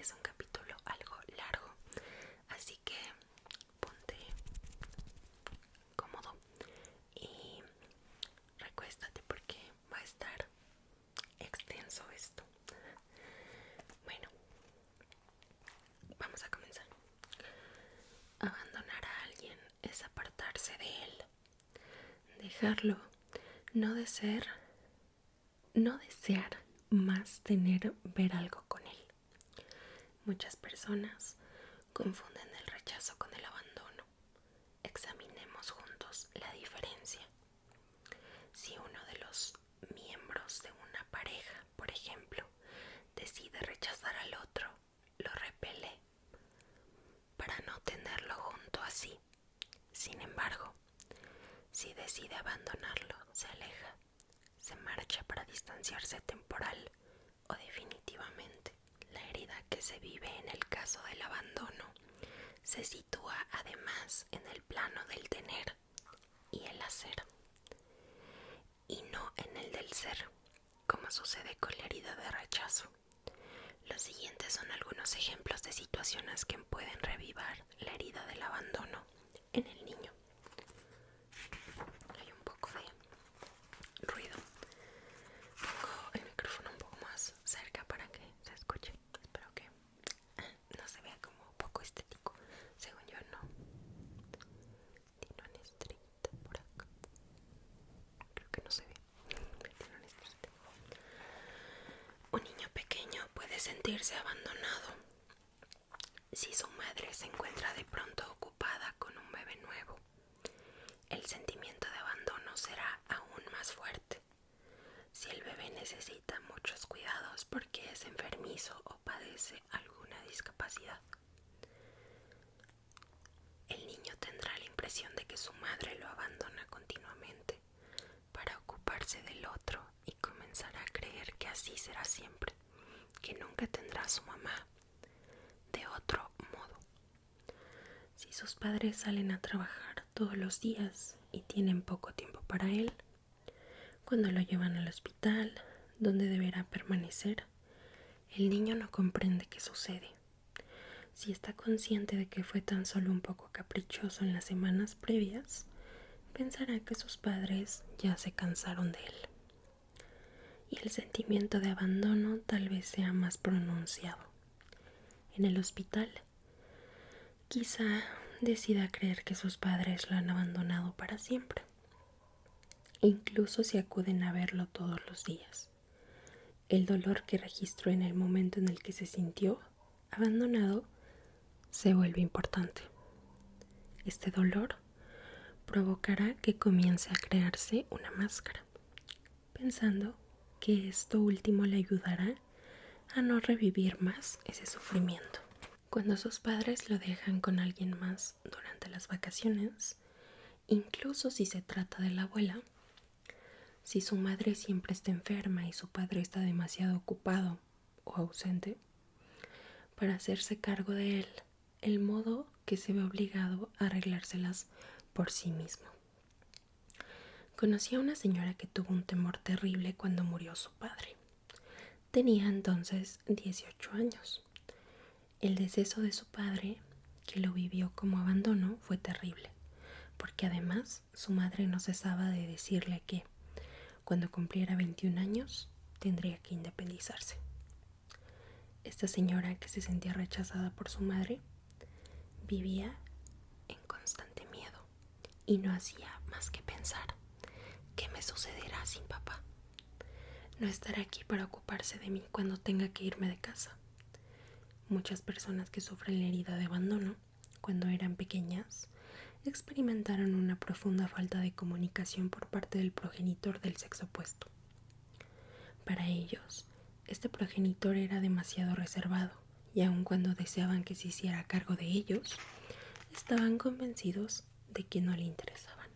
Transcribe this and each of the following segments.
es un capítulo algo largo, así que ponte cómodo y recuéstate porque va a estar extenso esto. Bueno, vamos a comenzar. Abandonar a alguien es apartarse de él, dejarlo, no desear más ver algo con él. Muchas personas confunden el rechazo con el abandono. Examinemos juntos la diferencia. Si uno de los miembros de una pareja, por ejemplo, decide rechazar al otro, lo repele para no tenerlo junto a sí. Sin embargo, si decide abandonarlo, se aleja, se marcha para distanciarse temporal o definitivamente. La herida que se vive en el caso del abandono se sitúa además en el plano del tener y el hacer, y no en el del ser, como sucede con la herida de rechazo. Los siguientes son algunos ejemplos de situaciones que pueden revivar la herida del abandono en el niño. Hay un poco de ruido. Pongo el micrófono un poco más cerca para que se escuche. Espero que no se vea como un poco estético. Según yo, no. Tiene una estrellita por acá. Creo que no se ve. Tiene una estrellita. Un niño pequeño puede sentirse abandonado si su madre se encuentra de pronto ocupada con un bebé nuevo. El sentimiento de abandono será aún más fuerte. Si el bebé necesita muchos cuidados porque es enfermizo o padece alguna discapacidad, el niño tendrá la impresión de que su madre lo abandona continuamente para ocuparse del otro y comenzará a creer que así será siempre, que nunca tendrá a su mamá de otro modo. Si sus padres salen a trabajar todos los días y tienen poco tiempo para él, cuando lo llevan al hospital, donde deberá permanecer, el niño no comprende qué sucede. Si está consciente de que fue tan solo un poco caprichoso en las semanas previas, pensará que sus padres ya se cansaron de él. Y el sentimiento de abandono tal vez sea más pronunciado. En el hospital, quizá decida creer que sus padres lo han abandonado para siempre, incluso si acuden a verlo todos los días. El dolor que registró en el momento en el que se sintió abandonado se vuelve importante. Este dolor provocará que comience a crearse una máscara, pensando que esto último le ayudará a no revivir más ese sufrimiento. Cuando sus padres lo dejan con alguien más durante las vacaciones, incluso si se trata de la abuela, si su madre siempre está enferma y su padre está demasiado ocupado o ausente para hacerse cargo de él, el modo que se ve obligado a arreglárselas por sí mismo. Conocí a una señora que tuvo un temor terrible cuando murió su padre. Tenía entonces 18 años. El deceso de su padre, que lo vivió como abandono, fue terrible, porque además su madre no cesaba de decirle que, cuando cumpliera 21 años, tendría que independizarse. Esta señora, que se sentía rechazada por su madre, vivía en constante miedo y no hacía más que pensar: ¿qué me sucederá sin papá? No estará aquí para ocuparse de mí cuando tenga que irme de casa. Muchas personas que sufren la herida de abandono cuando eran pequeñas experimentaron una profunda falta de comunicación por parte del progenitor del sexo opuesto. Para ellos, este progenitor era demasiado reservado y aun cuando deseaban que se hiciera cargo de ellos, estaban convencidos de que no le interesaban.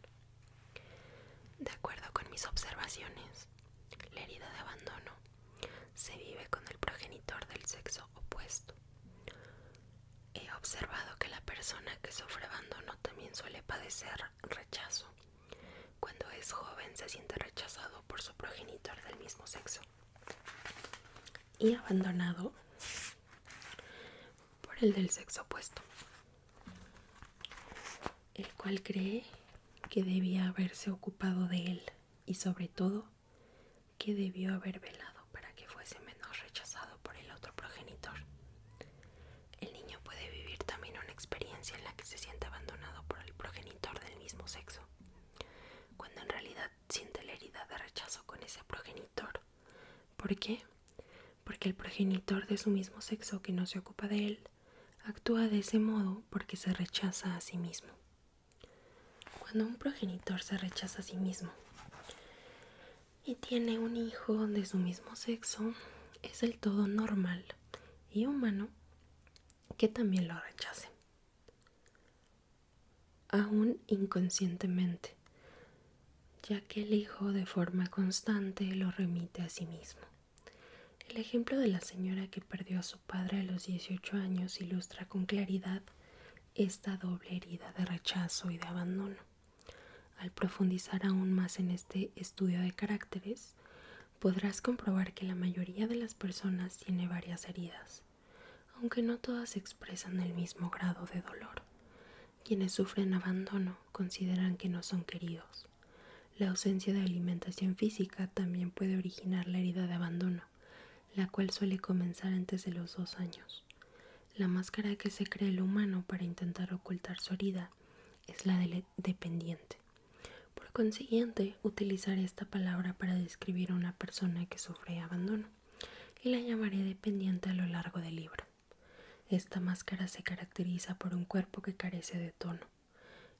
De acuerdo con mis observaciones, la herida de abandono se vive con el progenitor del sexo opuesto. He observado que la persona que sufre abandono también suele padecer rechazo. Cuando es joven se siente rechazado por su progenitor del mismo sexo y abandonado por el del sexo opuesto, el cual cree que debía haberse ocupado de él y sobre todo que debió haber velado para que fuese menos rechazado por el otro progenitor. El niño puede vivir también una experiencia en la que se siente abandonado por el progenitor del mismo sexo, cuando en realidad siente la herida de rechazo con ese progenitor. ¿Por qué? Porque el progenitor de su mismo sexo que no se ocupa de él actúa de ese modo porque se rechaza a sí mismo. Cuando un progenitor se rechaza a sí mismo y tiene un hijo de su mismo sexo, es del todo normal y humano que también lo rechace, aún inconscientemente, ya que el hijo de forma constante lo remite a sí mismo. El ejemplo de la señora que perdió a su padre a los 18 años ilustra con claridad esta doble herida de rechazo y de abandono. Al profundizar aún más en este estudio de caracteres, podrás comprobar que la mayoría de las personas tiene varias heridas, aunque no todas expresan el mismo grado de dolor. Quienes sufren abandono consideran que no son queridos. La ausencia de alimentación física también puede originar la herida de abandono, la cual suele comenzar antes de los 2 años. La máscara que se cree el humano para intentar ocultar su herida es la del dependiente. Por consiguiente, utilizaré esta palabra para describir a una persona que sufre abandono y la llamaré dependiente a lo largo del libro. Esta máscara se caracteriza por un cuerpo que carece de tono.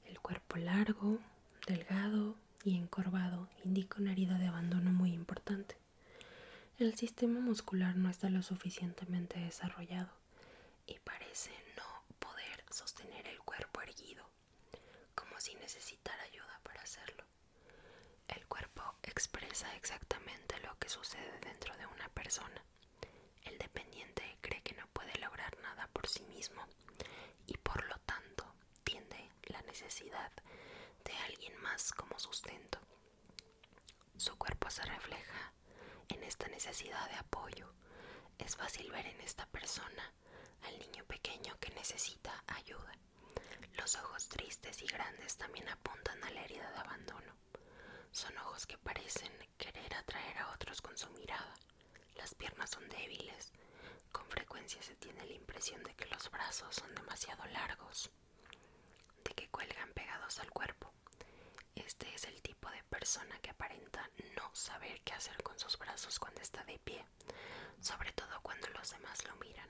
El cuerpo largo, delgado y encorvado indica una herida de abandono muy importante. El sistema muscular no está lo suficientemente desarrollado y parece no poder sostener el cuerpo erguido, como si necesitara ayuda para hacerlo. El cuerpo expresa exactamente lo que sucede dentro de una persona. El dependiente cree que no puede lograr nada por sí mismo y por lo tanto tiene la necesidad de alguien más como sustento. Su cuerpo se refleja en esta necesidad de apoyo. Es fácil ver en esta persona al niño pequeño que necesita ayuda. Los ojos tristes y grandes también apuntan a la herida de abandono. Son ojos que parecen querer atraer a otros con su mirada. Las piernas son débiles. Con frecuencia se tiene la impresión de que los brazos son demasiado largos, de que cuelgan pegados al cuerpo. Este es el tipo de persona que aparenta no saber qué hacer con sus brazos cuando está de pie, sobre todo cuando los demás lo miran.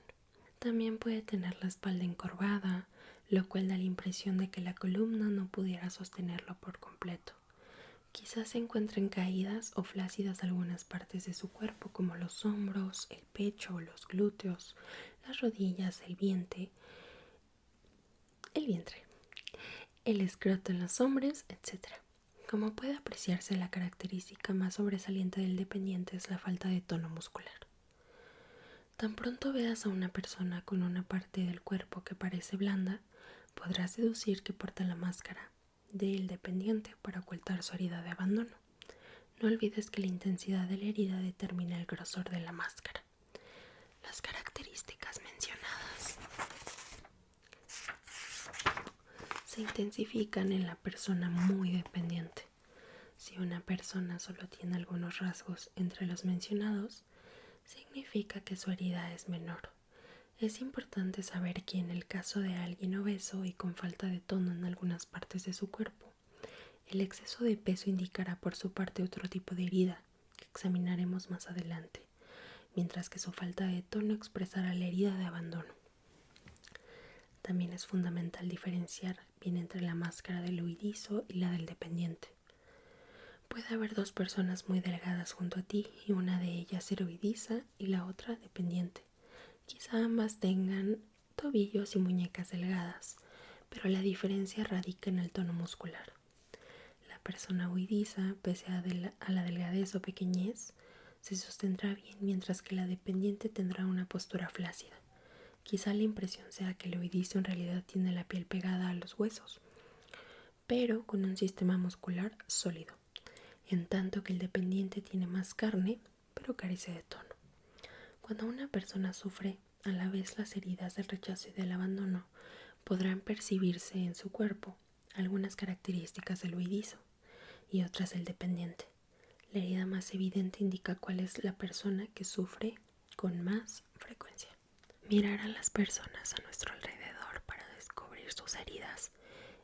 También puede tener la espalda encorvada, lo cual da la impresión de que la columna no pudiera sostenerlo por completo. Quizás se encuentren caídas o flácidas algunas partes de su cuerpo, como los hombros, el pecho, los glúteos, las rodillas, el vientre, el escroto en los hombros, etc. Como puede apreciarse, la característica más sobresaliente del dependiente es la falta de tono muscular. Tan pronto veas a una persona con una parte del cuerpo que parece blanda, podrás deducir que porta la máscara del dependiente para ocultar su herida de abandono. No olvides que la intensidad de la herida determina el grosor de la máscara. Las características mencionadas se intensifican en la persona muy dependiente. Si una persona solo tiene algunos rasgos entre los mencionados, significa que su herida es menor. Es importante saber que en el caso de alguien obeso y con falta de tono en algunas partes de su cuerpo, el exceso de peso indicará por su parte otro tipo de herida que examinaremos más adelante, mientras que su falta de tono expresará la herida de abandono. También es fundamental diferenciar bien entre la máscara del huidizo y la del dependiente. Puede haber 2 personas muy delgadas junto a ti y una de ellas ser huidiza y la otra dependiente. Quizá ambas tengan tobillos y muñecas delgadas, pero la diferencia radica en el tono muscular. La persona huidiza, pese a la delgadez o pequeñez, se sostendrá bien, mientras que la dependiente tendrá una postura flácida. Quizá la impresión sea que el huidizo en realidad tiene la piel pegada a los huesos, pero con un sistema muscular sólido, en tanto que el dependiente tiene más carne, pero carece de tono. Cuando una persona sufre A la vez, las heridas del rechazo y del abandono podrán percibirse en su cuerpo, algunas características del huidizo y otras del dependiente. La herida más evidente indica cuál es la persona que sufre con más frecuencia. Mirar a las personas a nuestro alrededor para descubrir sus heridas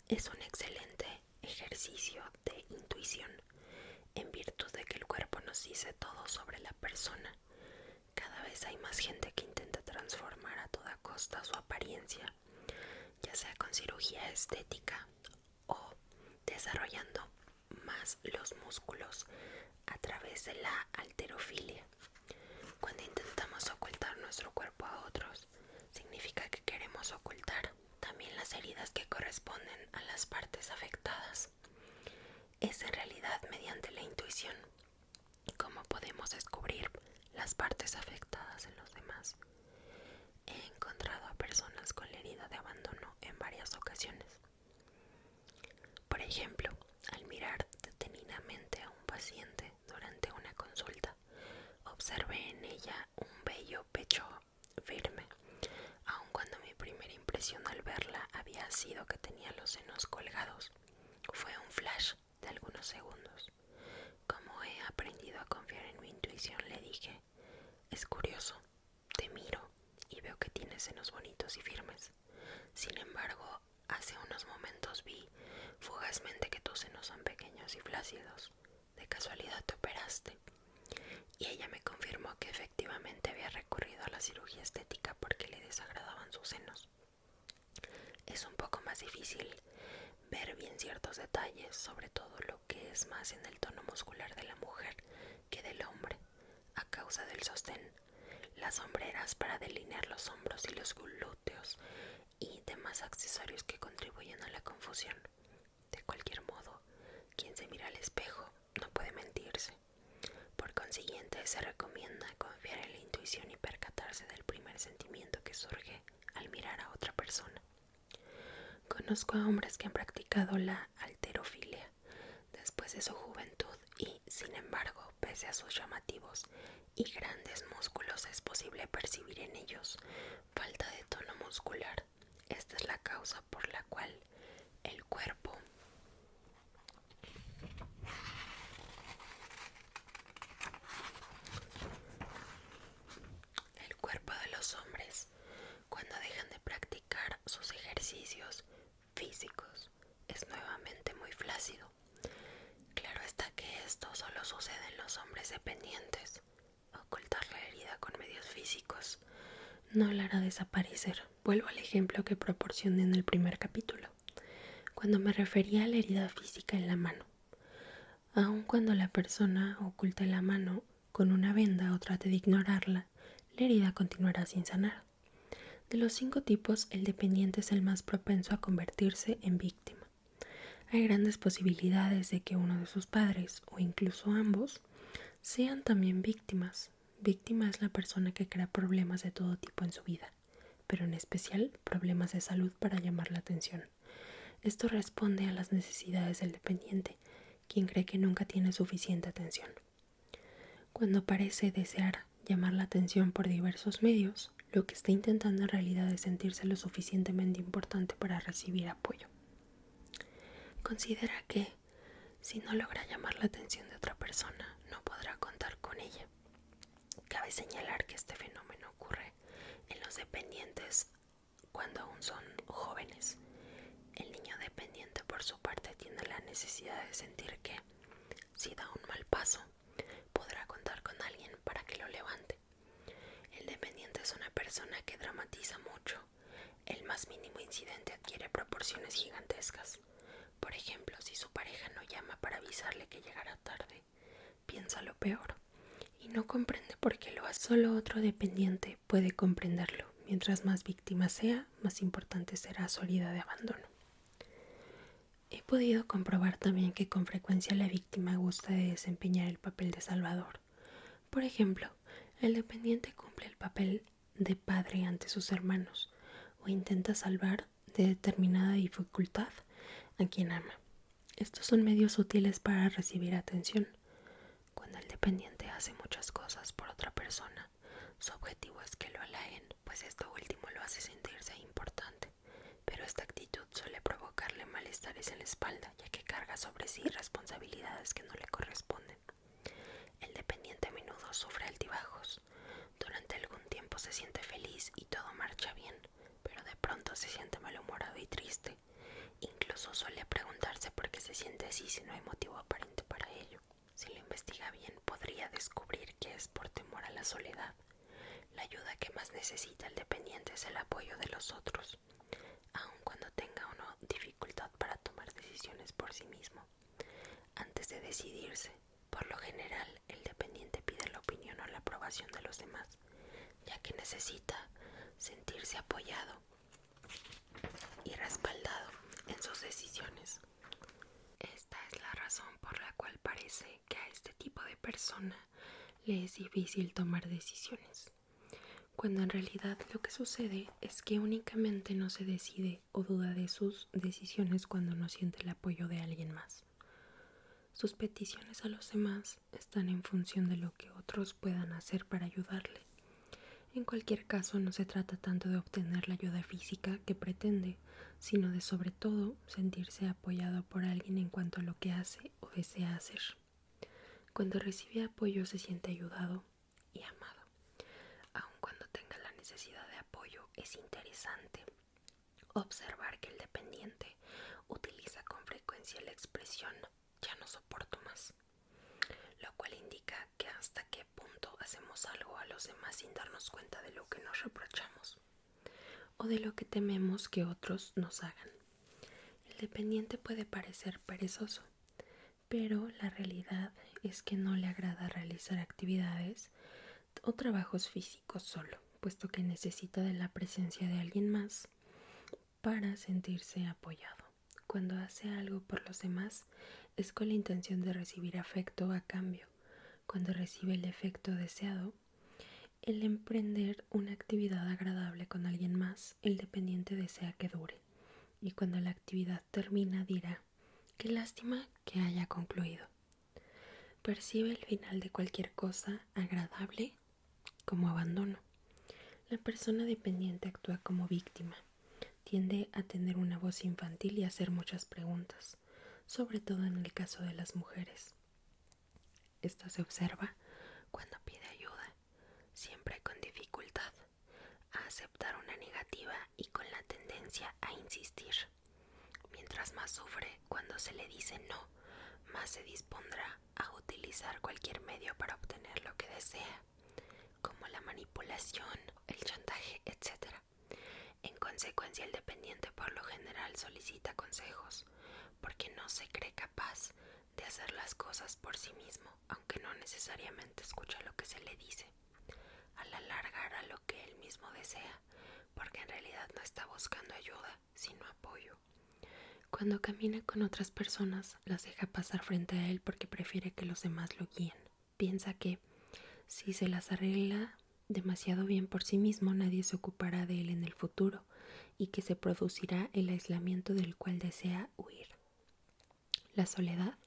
es un excelente ejercicio de intuición, en virtud de que el cuerpo nos dice todo sobre la persona. Cada vez hay más gente que intenta transformar a toda costa su apariencia, ya sea con cirugía estética o desarrollando más los músculos a través de la halterofilia. Cuando intentamos ocultar nuestro cuerpo a otros, significa que queremos ocultar también las heridas que corresponden a las partes afectadas. Es en realidad mediante la intuición cómo podemos descubrir las partes afectadas en los demás. He encontrado a personas con la herida de abandono en varias ocasiones. Por ejemplo, al mirar detenidamente a un paciente durante una consulta, observé en ella un bello pecho firme, aun cuando mi primera impresión al verla había sido que tenía los senos colgados. Fue un flash de algunos segundos. Como he aprendido a confiar en mi intuición, le dije: es curioso, te miro y veo que tienes senos bonitos y firmes. Sin embargo, hace unos momentos vi fugazmente que tus senos son pequeños y flácidos. ¿De casualidad te operaste? Y ella me confirmó que efectivamente había recurrido a la cirugía estética porque le desagradaban sus senos. Es un poco más difícil ver bien ciertos detalles, sobre todo lo que es más en el tono muscular de la mujer que del hombre, a causa del sostén, las sombreras para delinear los hombros y los glúteos y demás accesorios que contribuyen a la confusión. De cualquier modo, quien se mira al espejo no puede mentirse. Por consiguiente, se recomienda confiar en la intuición y percatarse del primer sentimiento que surge al mirar a otra persona. Conozco a hombres que han practicado la halterofilia después de su juventud y, sin embargo, pese a sus llamativos y grandes músculos, es posible percibir en ellos falta de tono muscular. Esta es la causa por la cual el cuerpo de los hombres, cuando dejan de practicar sus ejercicios físicos, es nuevamente muy flácido. Claro está que esto solo sucede en los hombres dependientes. Ocultar la herida con medios físicos no la hará desaparecer. Vuelvo al ejemplo que proporcioné en el primer capítulo, cuando me refería a la herida física en la mano. Aun cuando la persona oculte la mano con una venda o trate de ignorarla, la herida continuará sin sanar. De los 5 tipos, el dependiente es el más propenso a convertirse en víctima. Hay grandes posibilidades de que uno de sus padres, o incluso ambos, sean también víctimas. Víctima es la persona que crea problemas de todo tipo en su vida, pero en especial problemas de salud para llamar la atención. Esto responde a las necesidades del dependiente, quien cree que nunca tiene suficiente atención. Cuando parece desear llamar la atención por diversos medios, lo que está intentando en realidad es sentirse lo suficientemente importante para recibir apoyo. Considera que, si no logra llamar la atención de otra persona, no podrá contar con ella. Cabe señalar que este fenómeno ocurre en los dependientes cuando aún son jóvenes. El niño dependiente, por su parte, tiene la necesidad de sentir que, si da un mal paso, podrá contar con alguien para que lo levante. El dependiente es una persona que dramatiza mucho. El más mínimo incidente adquiere proporciones gigantescas. Por ejemplo, si su pareja no llama para avisarle que llegará tarde, piensa lo peor y no comprende por qué lo hace. Solo otro dependiente puede comprenderlo. Mientras más víctima sea, más importante será su herida de abandono. He podido comprobar también que con frecuencia la víctima gusta de desempeñar el papel de salvador. Por ejemplo, el dependiente cumple el papel de padre ante sus hermanos o intenta salvar de determinada dificultad a quien ama. Estos son medios útiles para recibir atención. Cuando el dependiente hace muchas cosas por otra persona, su objetivo es que lo halaguen, pues esto último lo hace sentirse importante, pero esta actitud suele provocarle malestares en la espalda, ya que carga sobre sí responsabilidades que no le corresponden. El dependiente a menudo sufre altibajos. Durante algún tiempo se siente feliz y todo marcha bien, pero de pronto se siente malhumorado y triste. Incluso suele preguntarse por qué se siente así si no hay motivo aparente para ello. Si lo investiga bien, podría descubrir que es por temor a la soledad. La ayuda que más necesita el dependiente es el apoyo de los otros, aun cuando tenga o no dificultad para tomar decisiones por sí mismo. Antes de decidirse, por lo general, el dependiente pide la opinión o la aprobación de los demás, ya que necesita sentirse apoyado y respaldado en sus decisiones. Esta es la razón por la cual parece que a este tipo de persona le es difícil tomar decisiones, cuando en realidad lo que sucede es que únicamente no se decide o duda de sus decisiones cuando no siente el apoyo de alguien más. Sus peticiones a los demás están en función de lo que otros puedan hacer para ayudarle. En cualquier caso, no se trata tanto de obtener la ayuda física que pretende, sino de sobre todo sentirse apoyado por alguien en cuanto a lo que hace o desea hacer. Cuando recibe apoyo se siente ayudado y amado. Aun cuando tenga la necesidad de apoyo, es interesante observar que el dependiente utiliza con frecuencia la expresión "ya no soporto más", lo cual indica que hasta qué punto hacemos algo a los demás sin darnos cuenta de lo que nos reprochamos o de lo que tememos que otros nos hagan. El dependiente puede parecer perezoso, pero la realidad es que no le agrada realizar actividades o trabajos físicos solo, puesto que necesita de la presencia de alguien más para sentirse apoyado. Cuando hace algo por los demás es con la intención de recibir afecto a cambio. Cuando recibe el efecto deseado, el emprender una actividad agradable con alguien más, el dependiente desea que dure. Y cuando la actividad termina dirá: "Qué lástima que haya concluido". Percibe el final de cualquier cosa agradable como abandono. La persona dependiente actúa como víctima. Tiende a tener una voz infantil y a hacer muchas preguntas, sobre todo en el caso de las mujeres. Esto se observa cuando pide ayuda, siempre con dificultad, a aceptar una negativa y con la tendencia a insistir. Mientras más sufre cuando se le dice no, más se dispondrá a utilizar cualquier medio para obtener lo que desea, como la manipulación, el chantaje, etc. En consecuencia, el dependiente por lo general solicita consejos, porque no se cree capaz de hacer las cosas por sí mismo, aunque no necesariamente escucha lo que se le dice. A la larga hará lo que él mismo desea, porque en realidad no está buscando ayuda, sino apoyo. Cuando camina con otras personas, las deja pasar frente a él porque prefiere que los demás lo guíen. Piensa que si se las arregla demasiado bien por sí mismo, nadie se ocupará de él en el futuro y que se producirá el aislamiento del cual desea huir. La soledad,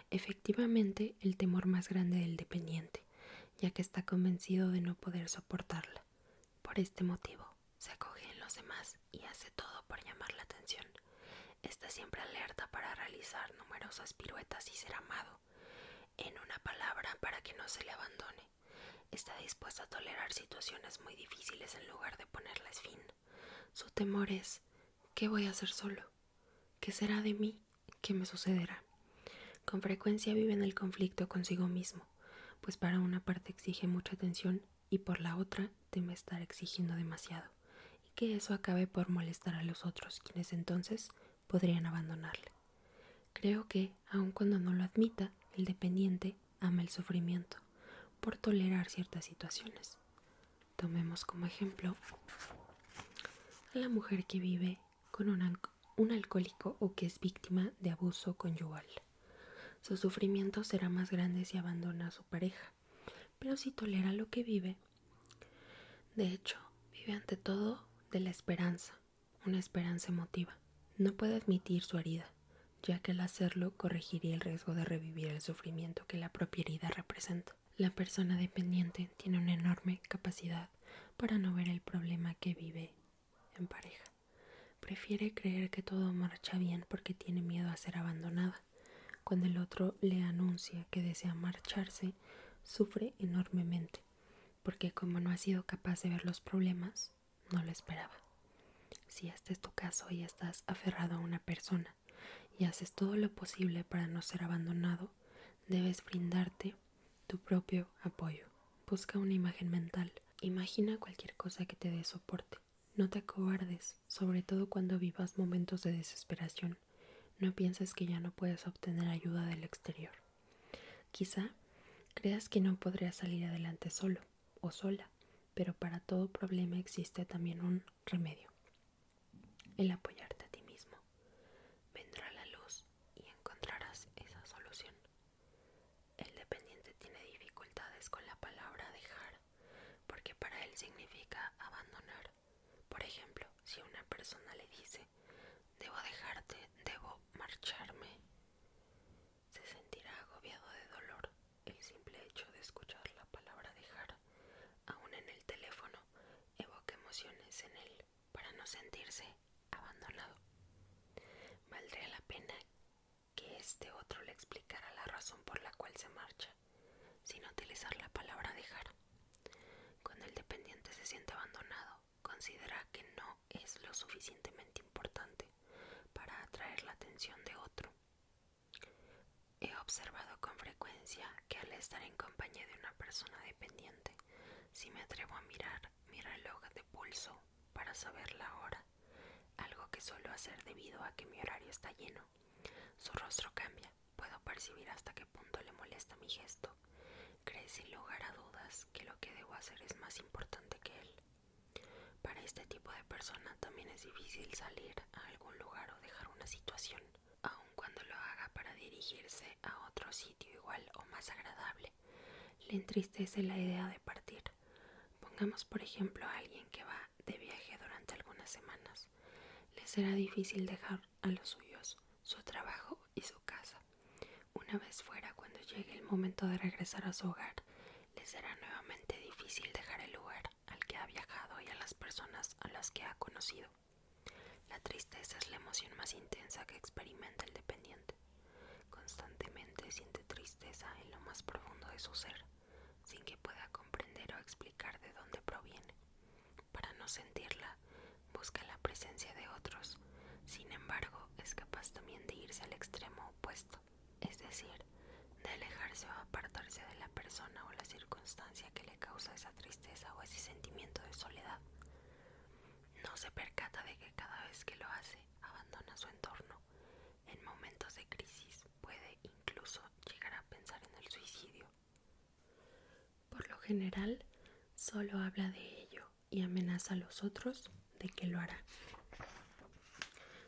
efectivamente, el temor más grande del dependiente, ya que está convencido de no poder soportarla. Por este motivo, se acoge en los demás y hace todo por llamar la atención. Está siempre alerta para realizar numerosas piruetas y ser amado. En una palabra, para que no se le abandone. Está dispuesto a tolerar situaciones muy difíciles en lugar de ponerles fin. Su temor es: ¿qué voy a hacer solo? ¿Qué será de mí? ¿Qué me sucederá? Con frecuencia vive en el conflicto consigo mismo, pues para una parte exige mucha atención y por la otra teme estar exigiendo demasiado, y que eso acabe por molestar a los otros, quienes entonces podrían abandonarle. Creo que, aun cuando no lo admita, el dependiente ama el sufrimiento por tolerar ciertas situaciones. Tomemos como ejemplo a la mujer que vive con un alcohólico o que es víctima de abuso conyugal. Su sufrimiento será más grande si abandona a su pareja, pero si tolera lo que vive, de hecho, vive ante todo de la esperanza, una esperanza emotiva. No puede admitir su herida, ya que al hacerlo corregiría el riesgo de revivir el sufrimiento que la propia herida representa. La persona dependiente tiene una enorme capacidad para no ver el problema que vive en pareja. Prefiere creer que todo marcha bien porque tiene miedo a ser abandonada. Cuando el otro le anuncia que desea marcharse, sufre enormemente, porque como no ha sido capaz de ver los problemas, no lo esperaba. Si este es tu caso y estás aferrado a una persona y haces todo lo posible para no ser abandonado, debes brindarte tu propio apoyo. Busca una imagen mental. Imagina cualquier cosa que te dé soporte. No te acobardes, sobre todo cuando vivas momentos de desesperación. No pienses que ya no puedes obtener ayuda del exterior. Quizá creas que no podrías salir adelante solo o sola, pero para todo problema existe también un remedio: el apoyarte a ti mismo. Vendrá la luz y encontrarás esa solución. El dependiente tiene dificultades con la palabra dejar, porque para él significa abandonar. Por ejemplo, si una persona le dice, debo dejarte, debo marcharme, se sentirá agobiado de dolor. El simple hecho de escuchar la palabra dejar, aún en el teléfono, evoca emociones en él para no sentirse abandonado. Valdría la pena que este otro le explicara la razón por la cual se marcha, sin utilizar la palabra dejar. Cuando el dependiente se siente abandonado, considera que no es lo suficientemente importante para atraer la atención de otro. He observado con frecuencia que al estar en compañía de una persona dependiente, si me atrevo a mirar mi reloj de pulso para saber la hora, algo que suelo hacer debido a que mi horario está lleno, su rostro cambia. Puedo percibir hasta qué punto le molesta mi gesto. Cree sin lugar a dudas que lo que debo hacer es más importante que él. Para este tipo de persona también es difícil salir a algún lugar o dejar una situación, aun cuando lo haga para dirigirse a otro sitio igual o más agradable. Le entristece la idea de partir. Pongamos por ejemplo a alguien que va de viaje durante algunas semanas. Le será difícil dejar a los suyos, su trabajo y su casa. Una vez fuera, cuando llegue el momento de regresar a su hogar, le será nuevamente difícil dejar el lugar al que ha viajado y a las personas a las que ha conocido. La tristeza es la emoción más intensa que experimenta el dependiente. Constantemente siente tristeza en lo más profundo de su ser, sin que pueda comprender o explicar de dónde proviene. Para no sentirla, busca la presencia de otros. Sin embargo, es capaz también de irse al extremo opuesto, es decir, de alejarse o apartarse de la persona o la circunstancia que le causa esa tristeza o ese sentimiento de soledad. No se percata de que cada vez que lo hace, abandona su entorno. En momentos de crisis puede incluso llegar a pensar en el suicidio. Por lo general, solo habla de ello y amenaza a los otros de que lo hará,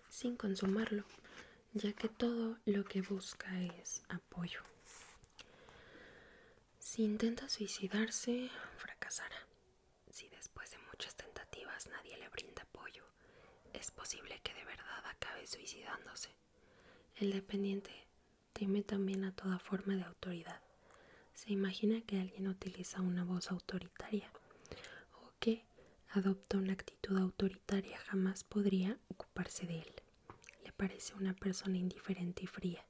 sin consumarlo, ya que todo lo que busca es apoyo. Si intenta suicidarse, fracasará. Si después de muchas tentativas nadie le brinda apoyo, es posible que de verdad acabe suicidándose. El dependiente teme también a toda forma de autoridad. Se imagina que alguien utiliza una voz autoritaria o que adopta una actitud autoritaria. Jamás podría ocuparse de él. Le parece una persona indiferente y fría.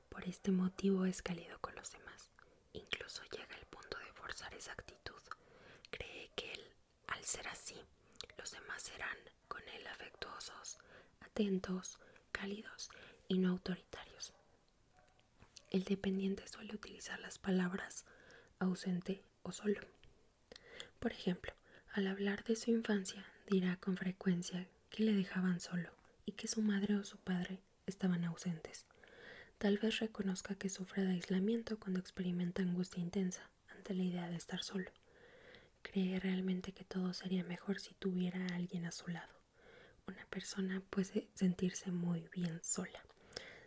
Por este motivo es cálido con los demás. Incluso llega al punto de forzar esa actitud. Cree que él, al ser así, los demás serán con él afectuosos, atentos, cálidos y no autoritarios. El dependiente suele utilizar las palabras ausente o solo. Por ejemplo, al hablar de su infancia, dirá con frecuencia que le dejaban solo y que su madre o su padre estaban ausentes. Tal vez reconozca que sufre de aislamiento cuando experimenta angustia intensa ante la idea de estar solo. Cree realmente que todo sería mejor si tuviera a alguien a su lado. Una persona puede sentirse muy bien sola,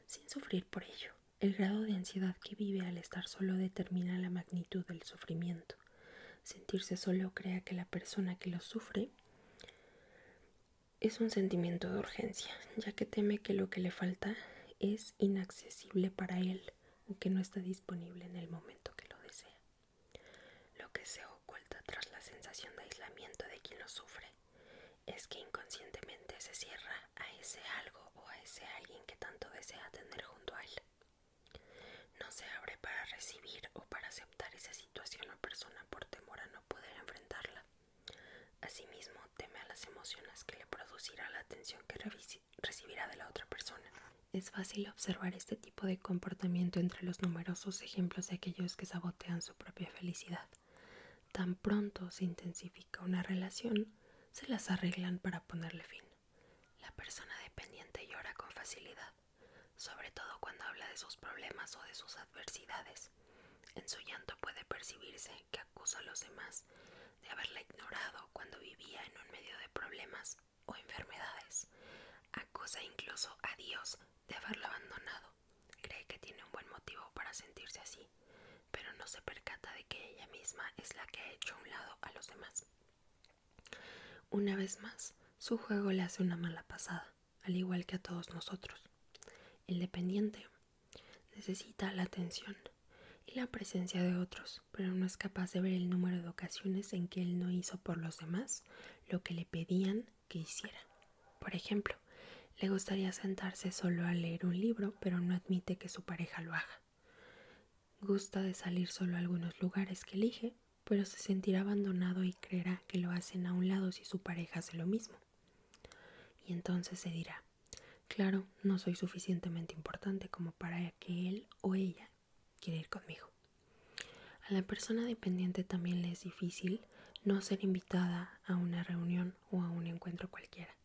sin sufrir por ello. El grado de ansiedad que vive al estar solo determina la magnitud del sufrimiento. Sentirse solo crea que la persona que lo sufre es un sentimiento de urgencia, ya que teme que lo que le falta es inaccesible para él o que no está disponible en el momento que lo desea. Lo que se oculta tras la sensación de aislamiento menos sufre es que inconscientemente se cierra a ese algo o a ese alguien que tanto desea tener junto a él. No se abre para recibir o para aceptar esa situación o persona por temor a no poder enfrentarla. Asimismo, teme a las emociones que le producirá la atención que recibirá de la otra persona. Es fácil observar este tipo de comportamiento entre los numerosos ejemplos de aquellos que sabotean su propia felicidad. Tan pronto se intensifica una relación, se las arreglan para ponerle fin. La persona dependiente llora con facilidad, sobre todo cuando habla de sus problemas o de sus adversidades. En su llanto puede percibirse que acusa a los demás de haberla ignorado cuando vivía en un medio de problemas o enfermedades. Acusa incluso a Dios de haberla abandonado. Cree que tiene un buen motivo para sentirse así, pero no se percata de que ella misma es la que ha hecho a un lado a los demás. Una vez más, su juego le hace una mala pasada, al igual que a todos nosotros. El dependiente necesita la atención y la presencia de otros, pero no es capaz de ver el número de ocasiones en que él no hizo por los demás lo que le pedían que hiciera. Por ejemplo, le gustaría sentarse solo a leer un libro, pero no admite que su pareja lo haga. Gusta de salir solo a algunos lugares que elige, pero se sentirá abandonado y creerá que lo hacen a un lado si su pareja hace lo mismo. Y entonces se dirá, claro, no soy suficientemente importante como para que él o ella quiera ir conmigo. A la persona dependiente también le es difícil no ser invitada a una reunión o a un encuentro cualquiera,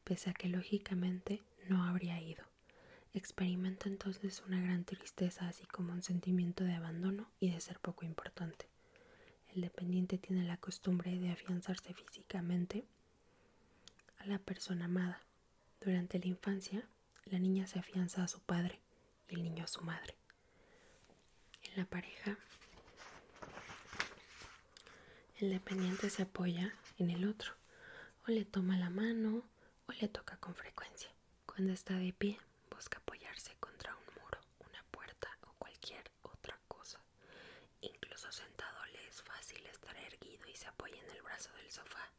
pese a que lógicamente no habría ido. Experimenta entonces una gran tristeza, así como un sentimiento de abandono y de ser poco importante. El dependiente tiene la costumbre de afianzarse físicamente a la persona amada. Durante la infancia, la niña se afianza a su padre y el niño a su madre. En la pareja, el dependiente se apoya en el otro, o le toma la mano o le toca con frecuencia. Cuando está de pie, busca apoyarse contra un muro, una puerta o cualquier otra cosa. Incluso sentado le es fácil estar erguido y se apoya en el brazo del sofá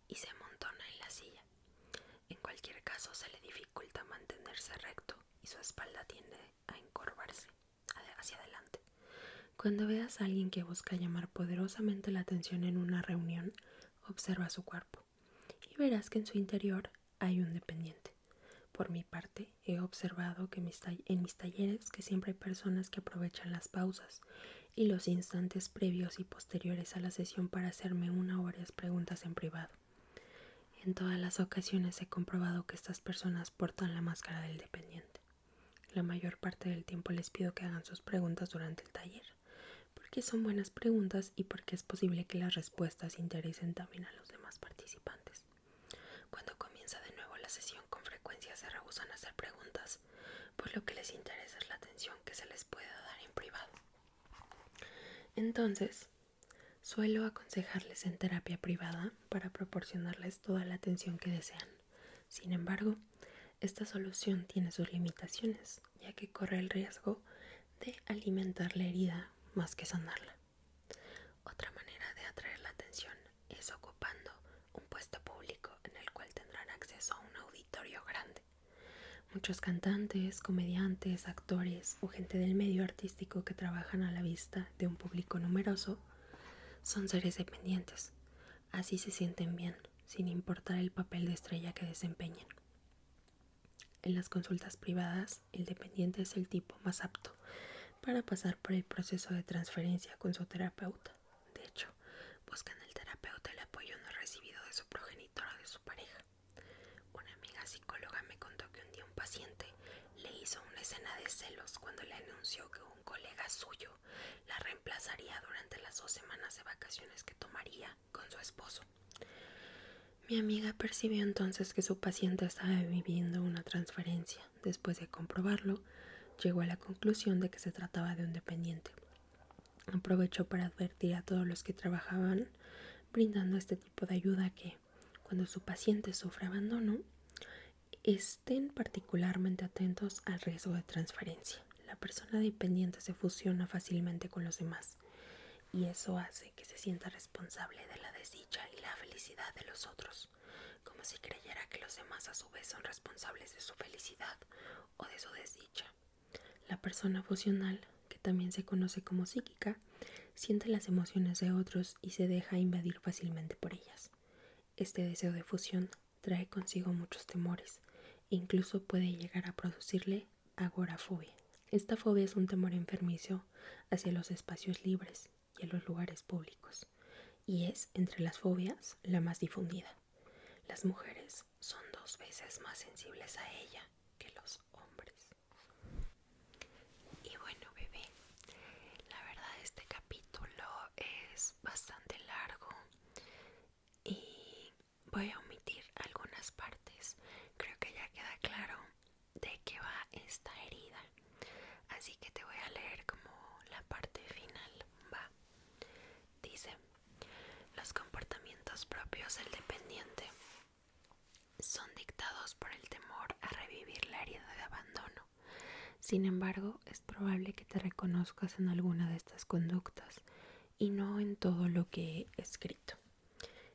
y se amontona en la silla. En cualquier caso, se le dificulta mantenerse recto y su espalda tiende a encorvarse hacia adelante. Cuando veas a alguien que busca llamar poderosamente la atención en una reunión, observa su cuerpo y verás que en su interior hay un dependiente. Por mi parte, he observado que en mis talleres que siempre hay personas que aprovechan las pausas y los instantes previos y posteriores a la sesión para hacerme una o varias preguntas en privado. En todas las ocasiones he comprobado que estas personas portan la máscara del dependiente. La mayor parte del tiempo les pido que hagan sus preguntas durante el taller, porque son buenas preguntas y porque es posible que las respuestas interesen también a los demás participantes. Cuando comienza de nuevo la sesión, con frecuencia se rehúsan a hacer preguntas, pues lo que les interesa es la atención que se les pueda dar en privado. Entonces, suelo aconsejarles en terapia privada para proporcionarles toda la atención que desean. Sin embargo, esta solución tiene sus limitaciones, ya que corre el riesgo de alimentar la herida más que sanarla. Otra manera de atraer la atención es ocupando un puesto público en el cual tendrán acceso a un auditorio grande. Muchos cantantes, comediantes, actores o gente del medio artístico que trabajan a la vista de un público numeroso son seres dependientes. Así se sienten bien, sin importar el papel de estrella que desempeñen. En las consultas privadas, el dependiente es el tipo más apto para pasar por el proceso de transferencia con su terapeuta. De hecho, busca en el terapeuta el apoyo no recibido de su progenitor o de su pareja. Una amiga psicóloga me contó que un día un paciente le hizo una escena de celos cuando le anunció que un colega suyo la reemplazaría durante las 2 semanas de vacaciones que tomaría con su esposo. Mi amiga percibió entonces que su paciente estaba viviendo una transferencia. Después de comprobarlo, llegó a la conclusión de que se trataba de un dependiente. Aprovechó para advertir a todos los que trabajaban brindando este tipo de ayuda que, cuando su paciente sufre abandono, estén particularmente atentos al riesgo de transferencia. La persona dependiente se fusiona fácilmente con los demás y eso hace que se sienta responsable de la desdicha y la felicidad felicidad de los otros, como si creyera que los demás a su vez son responsables de su felicidad o de su desdicha. La persona fusional, que también se conoce como psíquica, siente las emociones de otros y se deja invadir fácilmente por ellas. Este deseo de fusión trae consigo muchos temores e incluso puede llegar a producirle agorafobia. Esta fobia es un temor enfermizo hacia los espacios libres y a los lugares públicos, y es, entre las fobias, la más difundida. Las mujeres son 2 veces más sensibles a ella que los hombres. Y bueno, bebé, la verdad este capítulo es bastante largo y voy a omitir algunas partes. Creo que ya queda claro de qué va esta herida, así que te voy a leer como la parte final. Va. Dice: los comportamientos propios del dependiente son dictados por el temor a revivir la herida de abandono. Sin embargo, es probable que te reconozcas en alguna de estas conductas y no en todo lo que he escrito.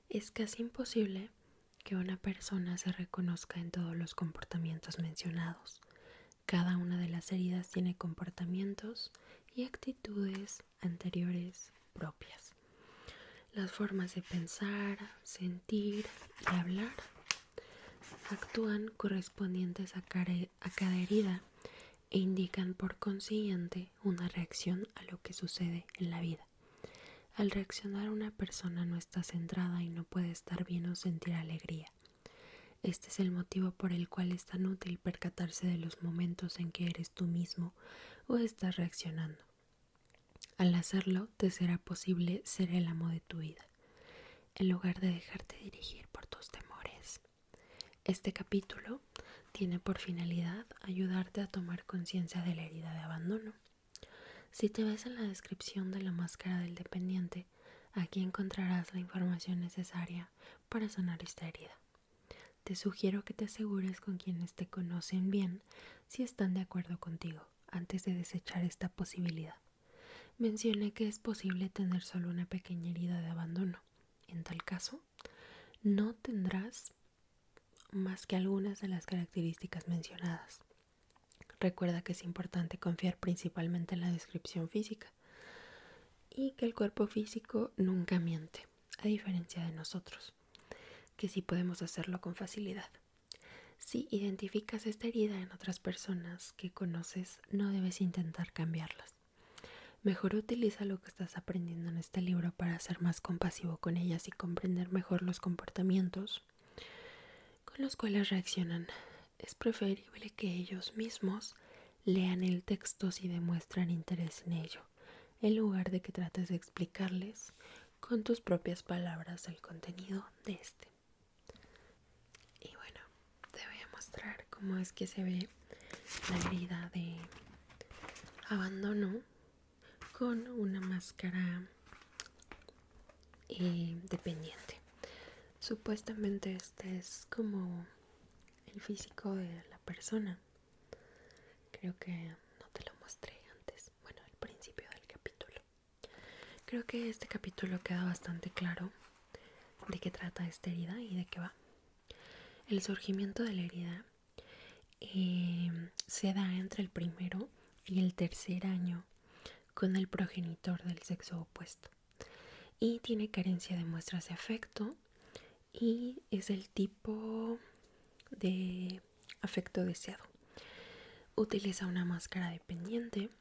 Es casi imposible que una persona se reconozca en todos los comportamientos mencionados. Cada una de las heridas tiene comportamientos y actitudes anteriores propias. Las formas de pensar, sentir y hablar actúan correspondientes a cada herida e indican por consiguiente una reacción a lo que sucede en la vida. Al reaccionar una persona no está centrada y no puede estar bien o sentir alegría. Este es el motivo por el cual es tan útil percatarse de los momentos en que eres tú mismo o estás reaccionando. Al hacerlo, te será posible ser el amo de tu vida, en lugar de dejarte dirigir por tus temores. Este capítulo tiene por finalidad ayudarte a tomar conciencia de la herida de abandono. Si te ves en la descripción de la máscara del dependiente, aquí encontrarás la información necesaria para sanar esta herida. Te sugiero que te asegures con quienes te conocen bien si están de acuerdo contigo antes de desechar esta posibilidad. Mencioné que es posible tener solo una pequeña herida de abandono. En tal caso, no tendrás más que algunas de las características mencionadas. Recuerda que es importante confiar principalmente en la descripción física y que el cuerpo físico nunca miente, a diferencia de nosotros, que sí podemos hacerlo con facilidad. Si identificas esta herida en otras personas que conoces, no debes intentar cambiarlas. Mejor utiliza lo que estás aprendiendo en este libro para ser más compasivo con ellas y comprender mejor los comportamientos con los cuales reaccionan. Es preferible que ellos mismos lean el texto si demuestran interés en ello, en lugar de que trates de explicarles con tus propias palabras el contenido de este. Y bueno, te voy a mostrar cómo es que se ve la herida de abandono con una máscara dependiente. Supuestamente este es como el físico de la persona. Creo que no te lo mostré antes, bueno, al principio del capítulo. Creo que este capítulo queda bastante claro de qué trata esta herida y de qué va. El surgimiento de la herida se da entre el primero y el tercer año con el progenitor del sexo opuesto y tiene carencia de muestras de afecto y es el tipo de afecto deseado. Utiliza una máscara dependiente.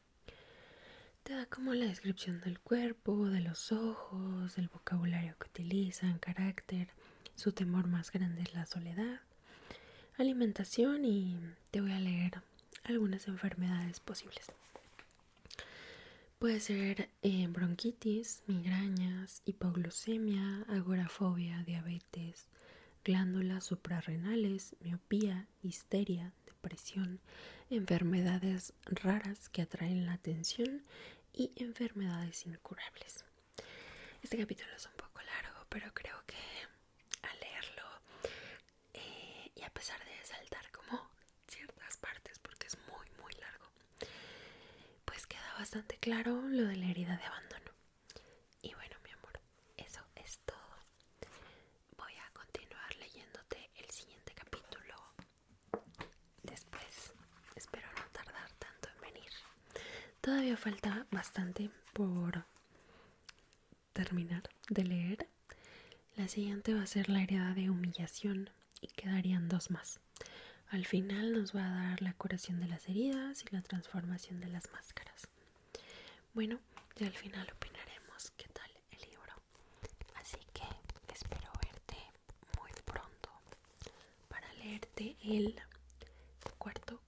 Te da como la descripción del cuerpo, de los ojos, del vocabulario que utilizan, carácter. Su temor más grande es la soledad, alimentación y te voy a leer algunas enfermedades posibles. Puede ser bronquitis, migrañas, hipoglucemia, agorafobia, diabetes, glándulas suprarrenales, miopía, histeria, depresión, enfermedades raras que atraen la atención y enfermedades incurables. Este capítulo es un poco largo, pero creo que al leerlo y a pesar de saltar como ciertas partes porque es muy muy largo, pues queda bastante claro lo de la herida de abandono. Y bueno, mi amor, eso es todo. Voy Todavía falta bastante por terminar de leer. La siguiente va a ser La herida de humillación y quedarían 2 más. Al final nos va a dar la curación de las heridas y la transformación de las máscaras. Bueno, ya al final opinaremos qué tal el libro. Así que espero verte muy pronto para leerte el cuarto